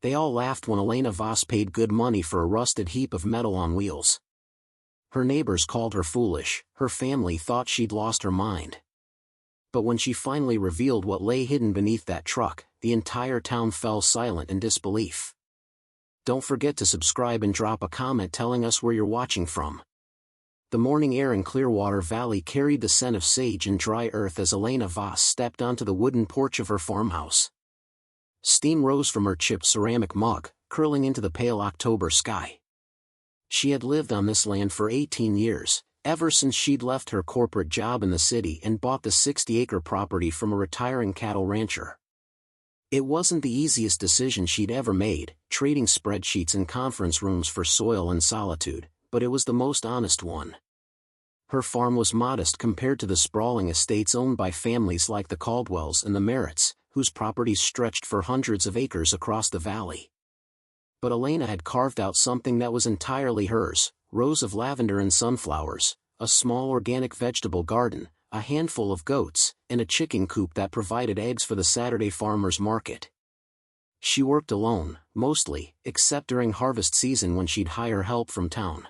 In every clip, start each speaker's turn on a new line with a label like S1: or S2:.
S1: They all laughed when Elena Voss paid good money for a rusted heap of metal on wheels. Her neighbors called her foolish, her family thought she'd lost her mind. But when she finally revealed what lay hidden beneath that truck, the entire town fell silent in disbelief. Don't forget to subscribe and drop a comment telling us where you're watching from. The morning air in Clearwater Valley carried the scent of sage and dry earth as Elena Voss stepped onto the wooden porch of her farmhouse. Steam rose from her chipped ceramic mug, curling into the pale October sky. She had lived on this land for 18 years, ever since she'd left her corporate job in the city and bought the 60-acre property from a retiring cattle rancher. It wasn't the easiest decision she'd ever made, trading spreadsheets and conference rooms for soil and solitude, but it was the most honest one. Her farm was modest compared to the sprawling estates owned by families like the Caldwells and the Merritts, whose properties stretched for hundreds of acres across the valley. But Elena had carved out something that was entirely hers: rows of lavender and sunflowers, a small organic vegetable garden, a handful of goats, and a chicken coop that provided eggs for the Saturday farmers market. She worked alone, mostly, except during harvest season when she'd hire help from town.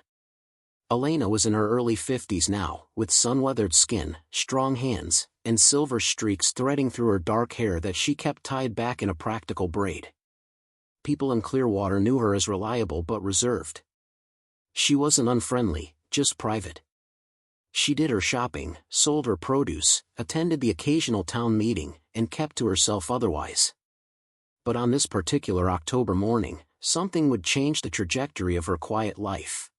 S1: Elena was in her early 50s now, with sun-weathered skin, strong hands, and silver streaks threading through her dark hair that she kept tied back in a practical braid. People in Clearwater knew her as reliable but reserved. She wasn't unfriendly, just private. She did her shopping, sold her produce, attended the occasional town meeting, and kept to herself otherwise. But on this particular October morning, something would change the trajectory of her quiet life.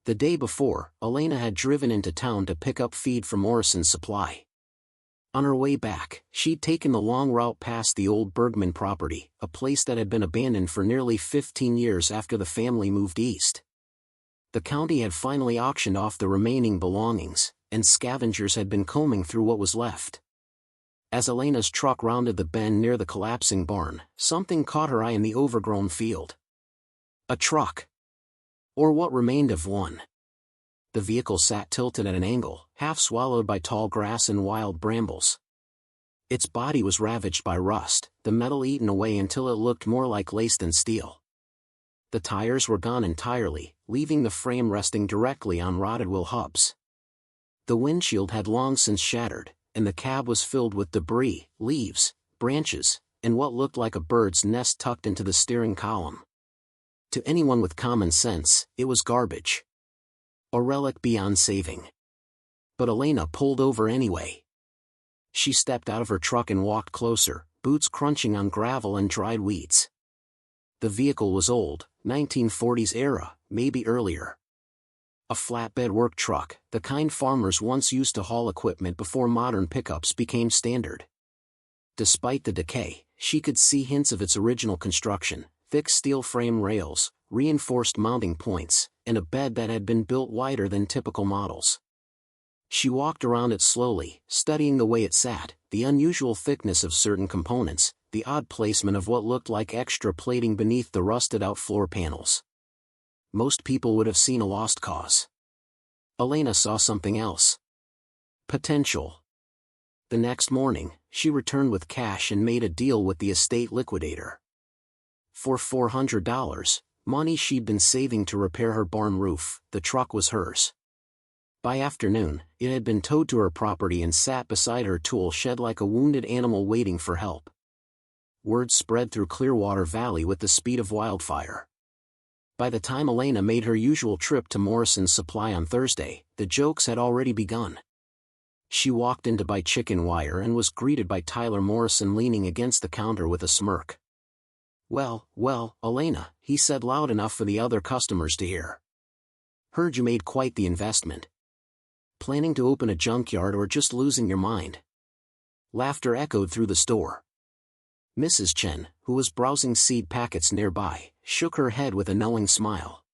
S1: The day before, Elena had driven into town to pick up feed from Morrison's supply. On her way back, she'd taken the long route past the old Bergman property, a place that had been abandoned for nearly 15 years after the family moved east. The county had finally auctioned off the remaining belongings, and scavengers had been combing through what was left. As Elena's truck rounded the bend near the collapsing barn, something caught her eye in the overgrown field. A truck. Or what remained of one. The vehicle sat tilted at an angle, half swallowed by tall grass and wild brambles. Its body was ravaged by rust, the metal eaten away until it looked more like lace than steel. The tires were gone entirely, leaving the frame resting directly on rotted wheel hubs. The windshield had long since shattered, and the cab was filled with debris, leaves, branches, and what looked like a bird's nest tucked into the steering column. To anyone with common sense, it was garbage. A relic beyond saving. But Elena pulled over anyway. She stepped out of her truck and walked closer, boots crunching on gravel and dried weeds. The vehicle was old, 1940s era, maybe earlier. A flatbed work truck, the kind farmers once used to haul equipment before modern pickups became standard. Despite the decay, she could see hints of its original construction: thick steel frame rails, reinforced mounting points, and a bed that had been built wider than typical models. She walked around it slowly, studying the way it sat, the unusual thickness of certain components, the odd placement of what looked like extra plating beneath the rusted-out floor panels. Most people would have seen a lost cause. Elena saw something else. Potential. The next morning, she returned with cash and made a deal with the estate liquidator. For $400, money she'd been saving to repair her barn roof, the truck was hers. By afternoon, it had been towed to her property and sat beside her tool shed like a wounded animal waiting for help. Word spread through Clearwater Valley with the speed of wildfire. By the time Elena made her usual trip to Morrison's supply on Thursday, the jokes had already begun. She walked in to buy chicken wire and was greeted by Tyler Morrison leaning against the counter with a smirk. Well, Elena," he said loud enough for the other customers to hear. "Heard you made quite the investment. Planning to open a junkyard or just losing your mind?" Laughter echoed through the store. Mrs. Chen, who was browsing seed packets nearby, shook her head with a knowing smile.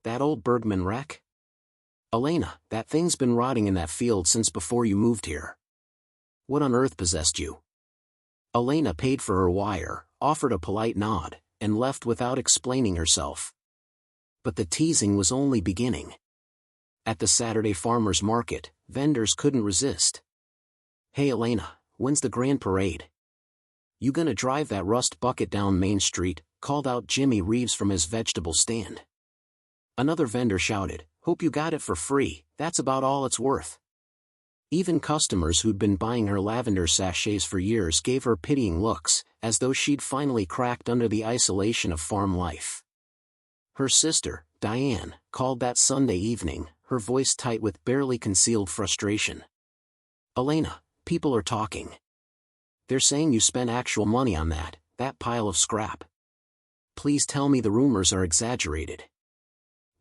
S1: "That old Bergman wreck? Elena, that thing's been rotting in that field since before you moved here. What on earth possessed you?" Elena paid for her wire, offered a polite nod, and left without explaining herself. But the teasing was only beginning. At the Saturday farmers market, vendors couldn't resist. "Hey Elena, when's the grand parade? You gonna drive that rust bucket down Main Street, called out Jimmy Reeves from his vegetable stand. Another vendor shouted, "Hope you got it for free, that's about all it's worth." Even customers who'd been buying her lavender sachets for years gave her pitying looks, as though she'd finally cracked under the isolation of farm life. Her sister, Diane, called that Sunday evening, her voice tight with barely concealed frustration. "Elena, people are talking. They're saying you spent actual money on that pile of scrap. Please tell me the rumors are exaggerated."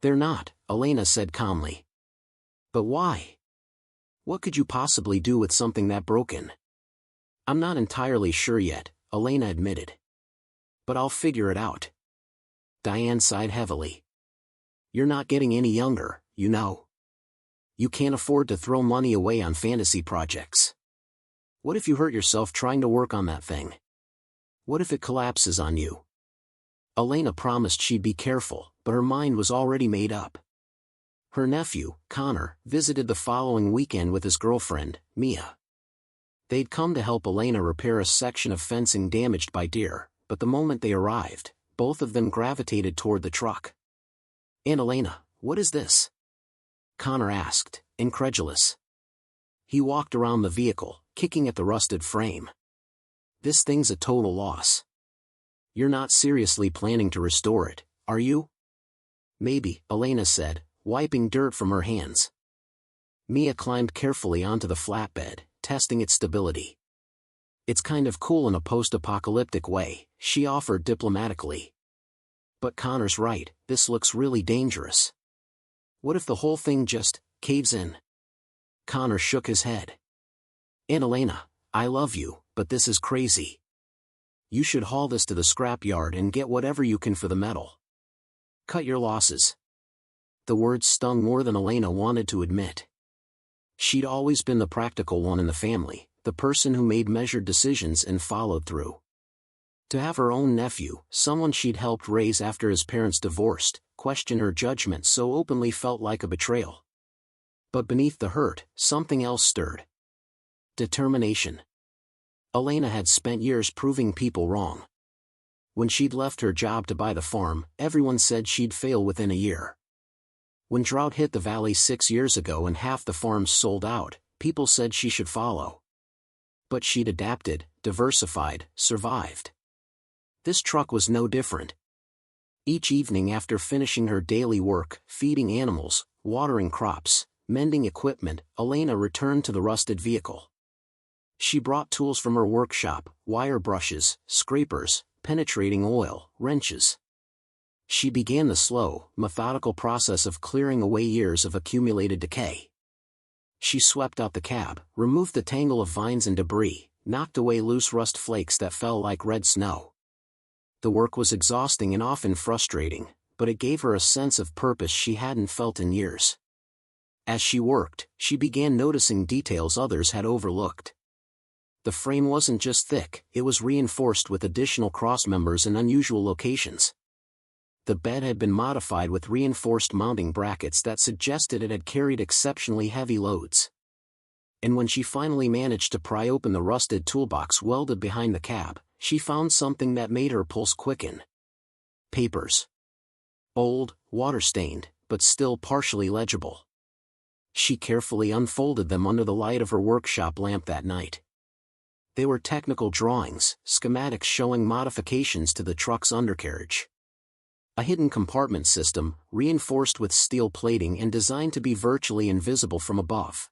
S1: "They're not," Elena said calmly. "But why? What could you possibly do with something that broken?" "I'm not entirely sure yet," Elena admitted. "But I'll figure it out." Diane sighed heavily. "You're not getting any younger, you know. You can't afford to throw money away on fantasy projects. What if you hurt yourself trying to work on that thing? What if it collapses on you?" Elena promised she'd be careful, but her mind was already made up. Her nephew, Connor, visited the following weekend with his girlfriend, Mia. They'd come to help Elena repair a section of fencing damaged by deer, but the moment they arrived, both of them gravitated toward the truck. "Aunt Elena, what is this?" Connor asked, incredulous. He walked around the vehicle, kicking at the rusted frame. "This thing's a total loss. You're not seriously planning to restore it, are you?" "Maybe," Elena said, wiping dirt from her hands. Mia climbed carefully onto the flatbed, testing its stability. "It's kind of cool in a post-apocalyptic way," she offered diplomatically. "But Connor's right, this looks really dangerous. What if the whole thing just caves in?" Connor shook his head. "Aunt Elena, I love you, but this is crazy. You should haul this to the scrapyard and get whatever you can for the metal. Cut your losses." The words stung more than Elena wanted to admit. She'd always been the practical one in the family, the person who made measured decisions and followed through. To have her own nephew, someone she'd helped raise after his parents divorced, question her judgment so openly felt like a betrayal. But beneath the hurt, something else stirred. Determination. Elena had spent years proving people wrong. When she'd left her job to buy the farm, everyone said she'd fail within a year. When drought hit the valley 6 years ago and half the farms sold out, people said she should follow. But she'd adapted, diversified, survived. This truck was no different. Each evening after finishing her daily work, feeding animals, watering crops, mending equipment, Elena returned to the rusted vehicle. She brought tools from her workshop, wire brushes, scrapers, penetrating oil, wrenches. She began the slow, methodical process of clearing away years of accumulated decay. She swept out the cab, removed the tangle of vines and debris, knocked away loose rust flakes that fell like red snow. The work was exhausting and often frustrating, but it gave her a sense of purpose she hadn't felt in years. As she worked, she began noticing details others had overlooked. The frame wasn't just thick, it was reinforced with additional crossmembers in unusual locations. The bed had been modified with reinforced mounting brackets that suggested it had carried exceptionally heavy loads. And when she finally managed to pry open the rusted toolbox welded behind the cab, she found something that made her pulse quicken. Papers. Old, water-stained, but still partially legible. She carefully unfolded them under the light of her workshop lamp that night. They were technical drawings, schematics showing modifications to the truck's undercarriage. A hidden compartment system, reinforced with steel plating and designed to be virtually invisible from above.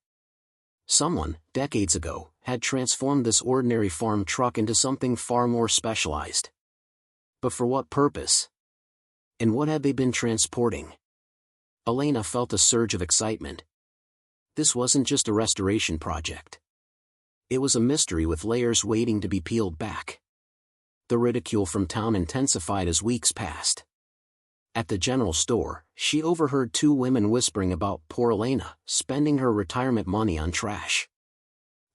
S1: Someone, decades ago, had transformed this ordinary farm truck into something far more specialized. But for what purpose? And what had they been transporting? Elena felt a surge of excitement. This wasn't just a restoration project. It was a mystery with layers waiting to be peeled back. The ridicule from town intensified as weeks passed. At the general store, she overheard 2 women whispering about poor Elena, spending her retirement money on trash.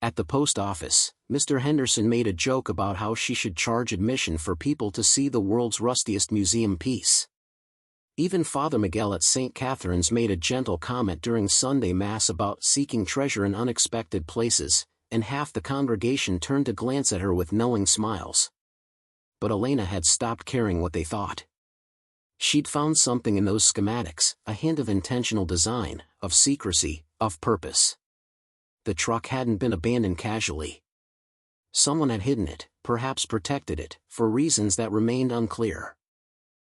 S1: At the post office, Mr. Henderson made a joke about how she should charge admission for people to see the world's rustiest museum piece. Even Father Miguel at St. Catherine's made a gentle comment during Sunday Mass about seeking treasure in unexpected places, and half the congregation turned to glance at her with knowing smiles. But Elena had stopped caring what they thought. She'd found something in those schematics, a hint of intentional design, of secrecy, of purpose. The truck hadn't been abandoned casually. Someone had hidden it, perhaps protected it, for reasons that remained unclear.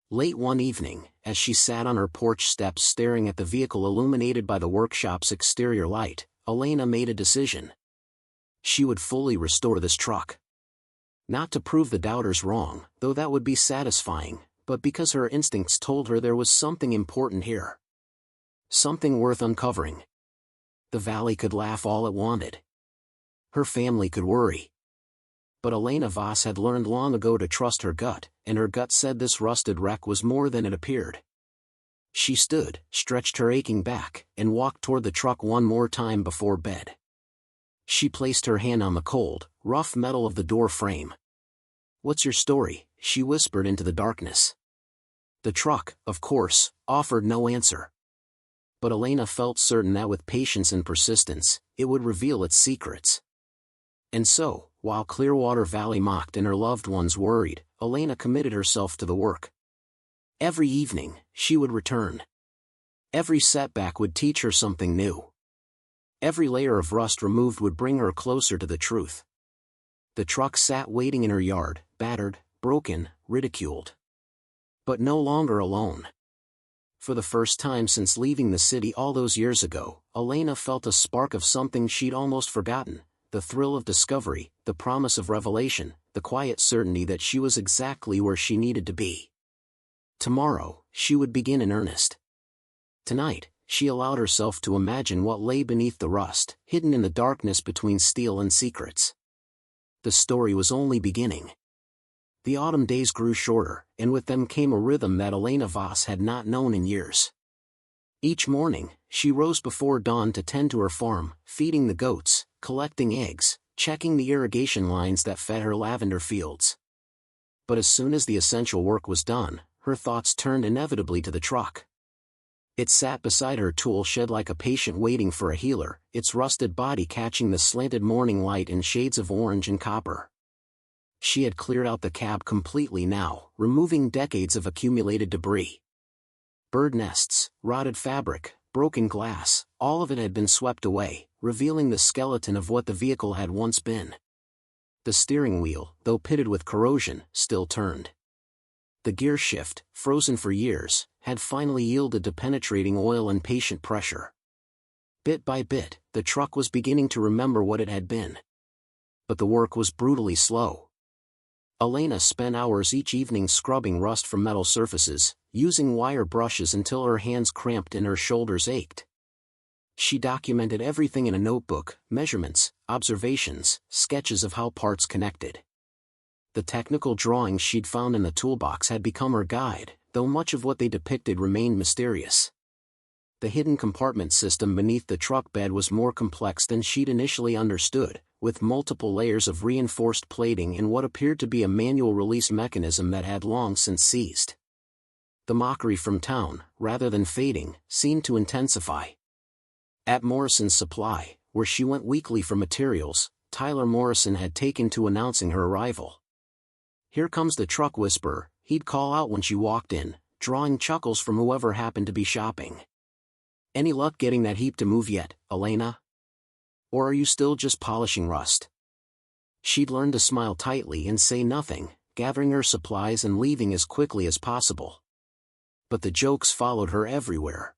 S1: Late one evening, as she sat on her porch steps staring at the vehicle illuminated by the workshop's exterior light, Elena made a decision. She would fully restore this truck. Not to prove the doubters wrong, though that would be satisfying, but because her instincts told her there was something important here. Something worth uncovering. The valley could laugh all it wanted. Her family could worry. But Elena Voss had learned long ago to trust her gut, and her gut said this rusted wreck was more than it appeared. She stood, stretched her aching back, and walked toward the truck one more time before bed. She placed her hand on the cold, rough metal of the door frame. "What's your story?" she whispered into the darkness. The truck, of course, offered no answer. But Elena felt certain that with patience and persistence, it would reveal its secrets. And so, while Clearwater Valley mocked and her loved ones worried, Elena committed herself to the work. Every evening, she would return. Every setback would teach her something new. Every layer of rust removed would bring her closer to the truth. The truck sat waiting in her yard, battered, broken, ridiculed. But no longer alone. For the first time since leaving the city all those years ago, Elena felt a spark of something she'd almost forgotten, the thrill of discovery, the promise of revelation, the quiet certainty that she was exactly where she needed to be. Tomorrow, she would begin in earnest. Tonight, she allowed herself to imagine what lay beneath the rust, hidden in the darkness between steel and secrets. The story was only beginning. The autumn days grew shorter, and with them came a rhythm that Elena Voss had not known in years. Each morning, she rose before dawn to tend to her farm, feeding the goats, collecting eggs, checking the irrigation lines that fed her lavender fields. But as soon as the essential work was done, her thoughts turned inevitably to the truck. It sat beside her tool shed like a patient waiting for a healer, its rusted body catching the slanted morning light in shades of orange and copper. She had cleared out the cab completely now, removing decades of accumulated debris. Bird nests, rotted fabric, broken glass, all of it had been swept away, revealing the skeleton of what the vehicle had once been. The steering wheel, though pitted with corrosion, still turned. The gear shift, frozen for years, had finally yielded to penetrating oil and patient pressure. Bit by bit, the truck was beginning to remember what it had been. But the work was brutally slow. Elena spent hours each evening scrubbing rust from metal surfaces, using wire brushes until her hands cramped and her shoulders ached. She documented everything in a notebook, measurements, observations, sketches of how parts connected. The technical drawings she'd found in the toolbox had become her guide, though much of what they depicted remained mysterious. The hidden compartment system beneath the truck bed was more complex than she'd initially understood, with multiple layers of reinforced plating and what appeared to be a manual release mechanism that had long since ceased. The mockery from town, rather than fading, seemed to intensify. At Morrison's Supply, where she went weekly for materials, Tyler Morrison had taken to announcing her arrival. "Here comes the truck whisperer," he'd call out when she walked in, drawing chuckles from whoever happened to be shopping. "Any luck getting that heap to move yet, Elena? Or are you still just polishing rust?" She'd learned to smile tightly and say nothing, gathering her supplies and leaving as quickly as possible. But the jokes followed her everywhere.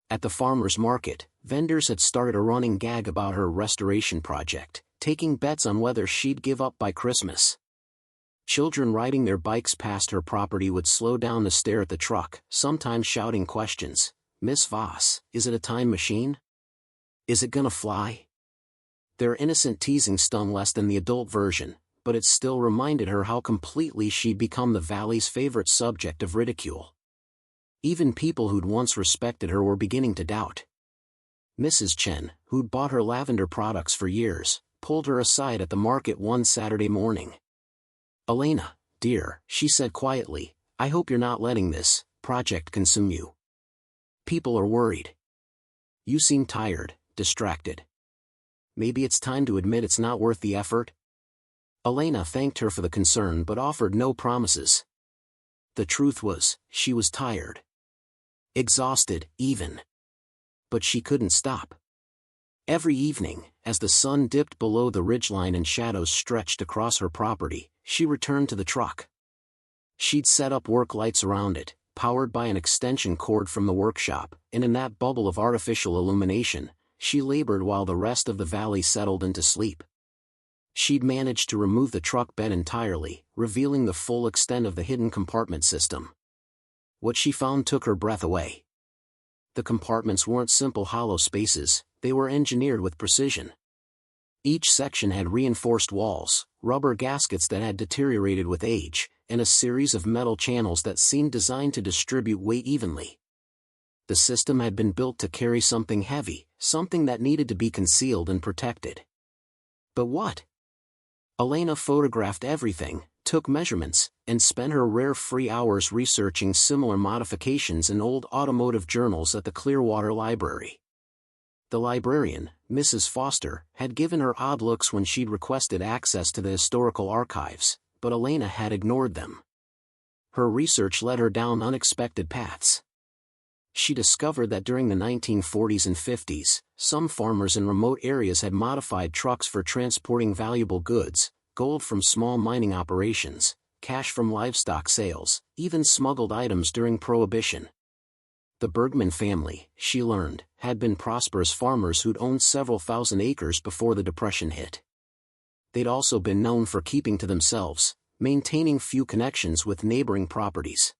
S1: At the farmer's market, vendors had started a running gag about her restoration project, taking bets on whether she'd give up by Christmas. Children riding their bikes past her property would slow down to stare at the truck, sometimes shouting questions. "Miss Voss, is it a time machine? Is it gonna fly?" Their innocent teasing stung less than the adult version, but it still reminded her how completely she'd become the valley's favorite subject of ridicule. Even people who'd once respected her were beginning to doubt. Mrs. Chen, who'd bought her lavender products for years, pulled her aside at the market one Saturday morning. "Elena, dear," she said quietly, "I hope you're not letting this project consume you. People are worried. You seem tired, distracted. Maybe it's time to admit it's not worth the effort?" Elena thanked her for the concern but offered no promises. The truth was, she was tired. Exhausted, even. But she couldn't stop. Every evening, as the sun dipped below the ridgeline and shadows stretched across her property, she returned to the truck. She'd set up work lights around it, powered by an extension cord from the workshop, and in that bubble of artificial illumination, she labored while the rest of the valley settled into sleep. She'd managed to remove the truck bed entirely, revealing the full extent of the hidden compartment system. What she found took her breath away. The compartments weren't simple hollow spaces, they were engineered with precision. Each section had reinforced walls, rubber gaskets that had deteriorated with age, and a series of metal channels that seemed designed to distribute weight evenly. The system had been built to carry something heavy, something that needed to be concealed and protected. But what? Elena photographed everything, took measurements, and spent her rare free hours researching similar modifications in old automotive journals at the Clearwater Library. The librarian, Mrs. Foster, had given her odd looks when she'd requested access to the historical archives, but Elena had ignored them. Her research led her down unexpected paths. She discovered that during the 1940s and 50s, some farmers in remote areas had modified trucks for transporting valuable goods, gold from small mining operations, cash from livestock sales, even smuggled items during Prohibition. The Bergman family, she learned, had been prosperous farmers who'd owned several thousand acres before the Depression hit. They'd also been known for keeping to themselves, maintaining few connections with neighboring properties.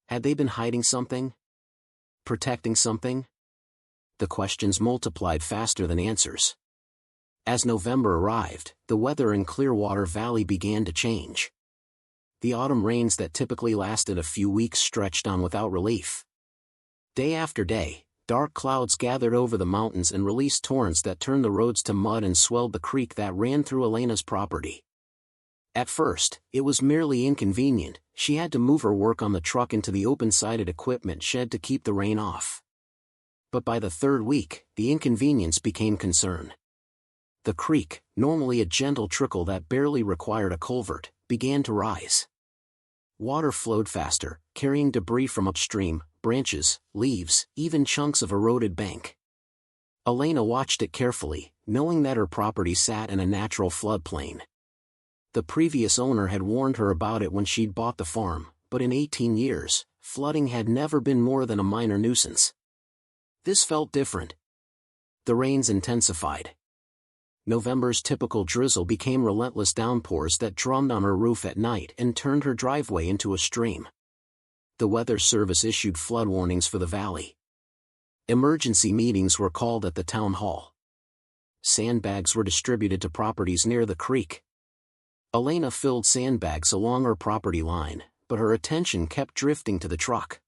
S1: Had they been hiding something? Protecting something? The questions multiplied faster than answers. As November arrived, the weather in Clearwater Valley began to change. The autumn rains that typically lasted a few weeks stretched on without relief. Day after day, dark clouds gathered over the mountains and released torrents that turned the roads to mud and swelled the creek that ran through Elena's property. At first, it was merely inconvenient. She had to move her work on the truck into the open-sided equipment shed to keep the rain off. But by the third week, the inconvenience became concern. The creek, normally a gentle trickle that barely required a culvert, began to rise. Water flowed faster, carrying debris from upstream, branches, leaves, even chunks of eroded bank. Elena watched it carefully, knowing that her property sat in a natural floodplain. The previous owner had warned her about it when she'd bought the farm, but in 18 years, flooding had never been more than a minor nuisance. This felt different. The rains intensified. November's typical drizzle became relentless downpours that drummed on her roof at night and turned her driveway into a stream. The Weather Service issued flood warnings for the valley. Emergency meetings were called at the town hall. Sandbags were distributed to properties near the creek. Elena filled sandbags along her property line, but her attention kept drifting to the truck.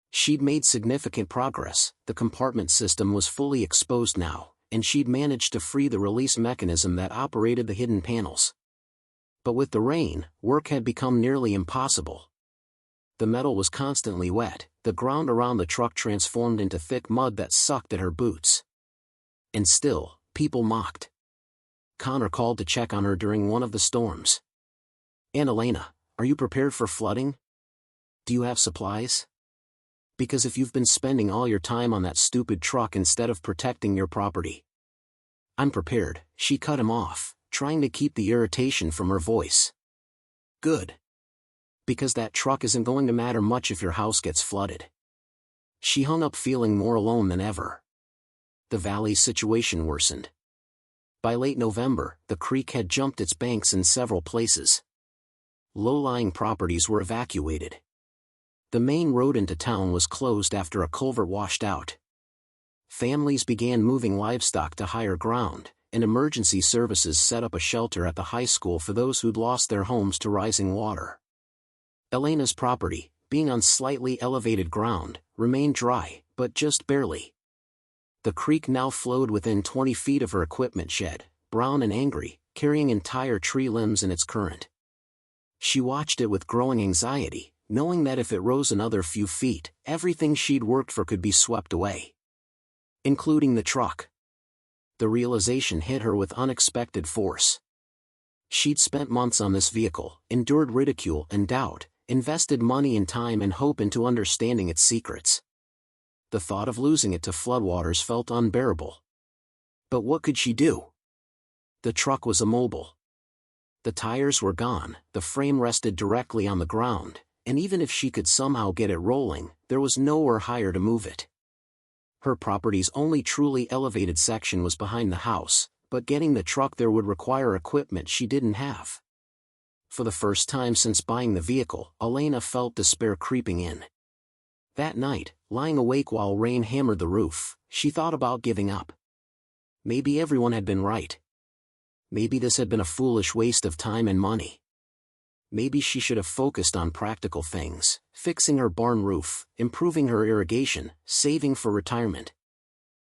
S1: She'd made significant progress, the compartment system was fully exposed now, and she'd managed to free the release mechanism that operated the hidden panels. But with the rain, work had become nearly impossible. The metal was constantly wet, the ground around the truck transformed into thick mud that sucked at her boots. And still, people mocked. Connor called to check on her during one of the storms. "Aunt Elena, are you prepared for flooding? Do you have supplies? Because if you've been spending all your time on that stupid truck instead of protecting your property." "I'm prepared," she cut him off, trying to keep the irritation from her voice. "Good. Because that truck isn't going to matter much if your house gets flooded." She hung up feeling more alone than ever. The valley's situation worsened. By late November, the creek had jumped its banks in several places. Low-lying properties were evacuated. The main road into town was closed after a culvert washed out. Families began moving livestock to higher ground, and emergency services set up a shelter at the high school for those who'd lost their homes to rising water. Elena's property, being on slightly elevated ground, remained dry, but just barely. The creek now flowed within 20 feet of her equipment shed, brown and angry, carrying entire tree limbs in its current. She watched it with growing anxiety, knowing that if it rose another few feet, everything she'd worked for could be swept away. Including the truck. The realization hit her with unexpected force. She'd spent months on this vehicle, endured ridicule and doubt, invested money and time and hope into understanding its secrets. The thought of losing it to floodwaters felt unbearable. But what could she do? The truck was immobile. The tires were gone, the frame rested directly on the ground, and even if she could somehow get it rolling, there was nowhere higher to move it. Her property's only truly elevated section was behind the house, but getting the truck there would require equipment she didn't have. For the first time since buying the vehicle, Elena felt despair creeping in. That night, lying awake while rain hammered the roof, she thought about giving up. Maybe everyone had been right. Maybe this had been a foolish waste of time and money. Maybe she should have focused on practical things, fixing her barn roof, improving her irrigation, saving for retirement.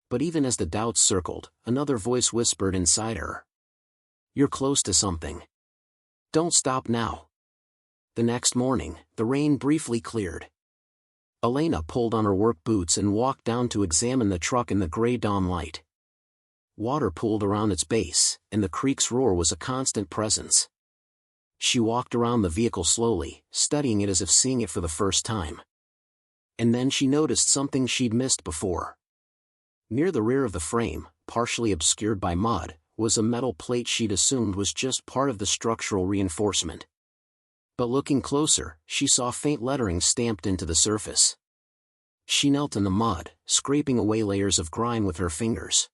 S1: But even as the doubts circled, another voice whispered inside her. "You're close to something. Don't stop now." The next morning, the rain briefly cleared. Elena pulled on her work boots and walked down to examine the truck in the gray dawn light. Water pooled around its base, and the creek's roar was a constant presence. She walked around the vehicle slowly, studying it as if seeing it for the first time. And then she noticed something she'd missed before. Near the rear of the frame, partially obscured by mud, was a metal plate she'd assumed was just part of the structural reinforcement. But looking closer, she saw faint lettering stamped into the surface. She knelt in the mud, scraping away layers of grime with her fingers.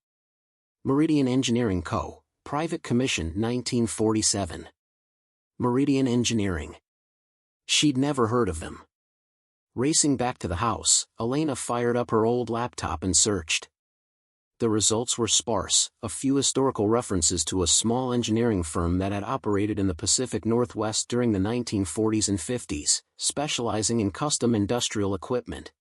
S1: Meridian Engineering Co., Private Commission 1947. Meridian Engineering. She'd never heard of them. Racing back to the house, Elena fired up her old laptop and searched. The results were sparse, a few historical references to a small engineering firm that had operated in the Pacific Northwest during the 1940s and 50s, specializing in custom industrial equipment.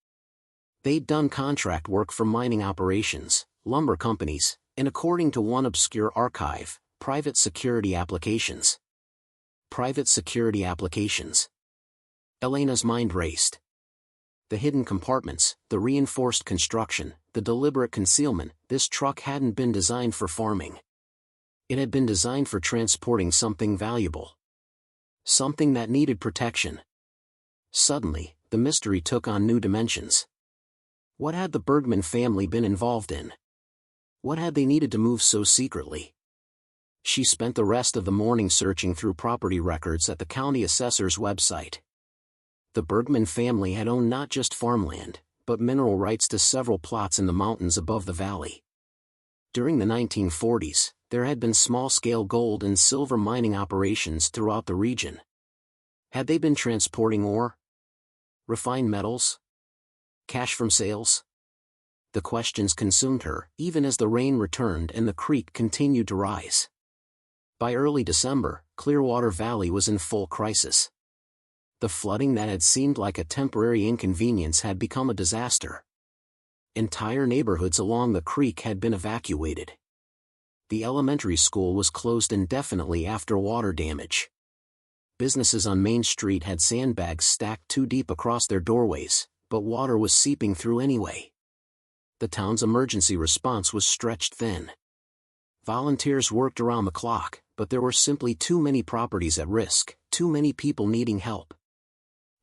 S1: They'd done contract work for mining operations, lumber companies, and according to one obscure archive, private security applications. Private security applications. Elena's mind raced. The hidden compartments, the reinforced construction, the deliberate concealment. This truck hadn't been designed for farming. It had been designed for transporting something valuable. Something that needed protection. Suddenly, the mystery took on new dimensions. What had the Bergman family been involved in? What had they needed to move so secretly? She spent the rest of the morning searching through property records at the county assessor's website. The Bergman family had owned not just farmland, but mineral rights to several plots in the mountains above the valley. During the 1940s, there had been small-scale gold and silver mining operations throughout the region. Had they been transporting ore? Refined metals? Cash from sales? The questions consumed her, even as the rain returned and the creek continued to rise. By early December, Clearwater Valley was in full crisis. The flooding that had seemed like a temporary inconvenience had become a disaster. Entire neighborhoods along the creek had been evacuated. The elementary school was closed indefinitely after water damage. Businesses on Main Street had sandbags stacked too deep across their doorways, but water was seeping through anyway. The town's emergency response was stretched thin. Volunteers worked around the clock, but there were simply too many properties at risk, too many people needing help.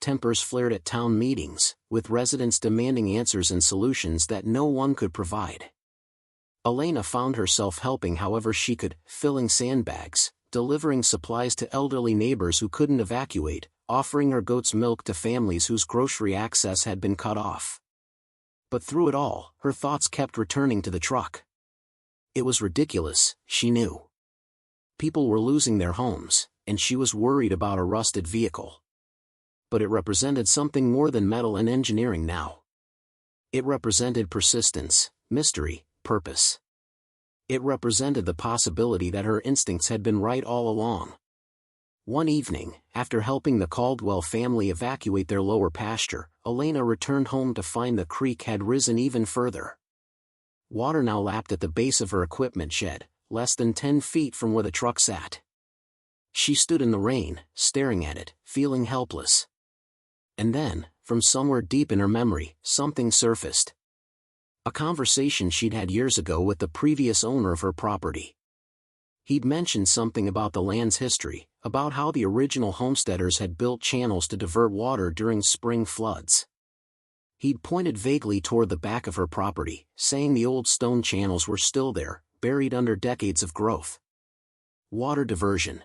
S1: Tempers flared at town meetings, with residents demanding answers and solutions that no one could provide. Elena found herself helping however she could, filling sandbags, delivering supplies to elderly neighbors who couldn't evacuate, offering her goat's milk to families whose grocery access had been cut off. But through it all, her thoughts kept returning to the truck. It was ridiculous, she knew. People were losing their homes, and she was worried about a rusted vehicle. But it represented something more than metal and engineering now. It represented persistence, mystery, purpose. It represented the possibility that her instincts had been right all along. One evening, after helping the Caldwell family evacuate their lower pasture, Elena returned home to find the creek had risen even further. Water now lapped at the base of her equipment shed, less than 10 feet from where the truck sat. She stood in the rain, staring at it, feeling helpless. And then, from somewhere deep in her memory, something surfaced. A conversation she'd had years ago with the previous owner of her property. He'd mentioned something about the land's history, about how the original homesteaders had built channels to divert water during spring floods. He'd pointed vaguely toward the back of her property, saying the old stone channels were still there, buried under decades of growth. Water diversion.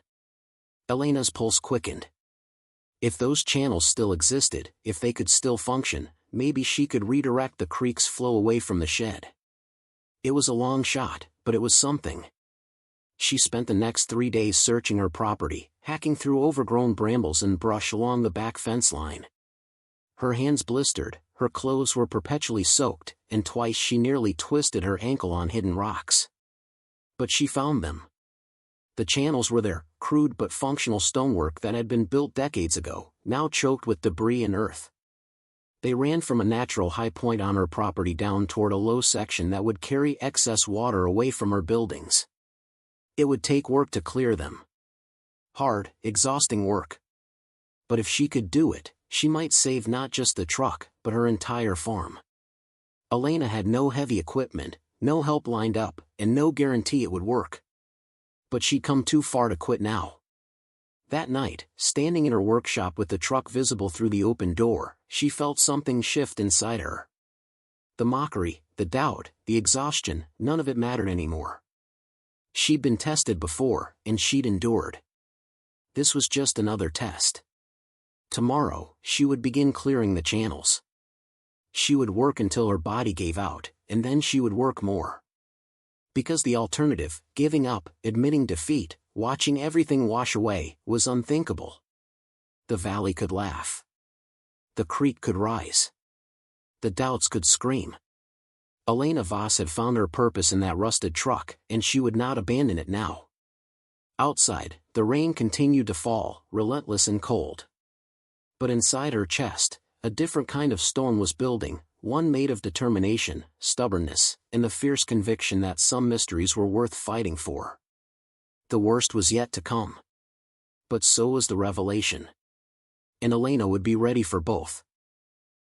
S1: Elena's pulse quickened. If those channels still existed, if they could still function, maybe she could redirect the creek's flow away from the shed. It was a long shot, but it was something. She spent the next 3 days searching her property, hacking through overgrown brambles and brush along the back fence line. Her hands blistered, her clothes were perpetually soaked, and twice she nearly twisted her ankle on hidden rocks. But she found them. The channels were there, crude but functional stonework that had been built decades ago, now choked with debris and earth. They ran from a natural high point on her property down toward a low section that would carry excess water away from her buildings. It would take work to clear them. Hard, exhausting work. But if she could do it, she might save not just the truck, but her entire farm. Elena had no heavy equipment, no help lined up, and no guarantee it would work. But she'd come too far to quit now. That night, standing in her workshop with the truck visible through the open door, she felt something shift inside her. The mockery, the doubt, the exhaustion, none of it mattered anymore. She'd been tested before, and she'd endured. This was just another test. Tomorrow, she would begin clearing the channels. She would work until her body gave out, and then she would work more. Because the alternative, giving up, admitting defeat, watching everything wash away, was unthinkable. The valley could laugh. The creek could rise. The doubts could scream. Elena Voss had found her purpose in that rusted truck, and she would not abandon it now. Outside, the rain continued to fall, relentless and cold. But inside her chest, a different kind of storm was building, one made of determination, stubbornness, and the fierce conviction that some mysteries were worth fighting for. The worst was yet to come. But so was the revelation. And Elena would be ready for both.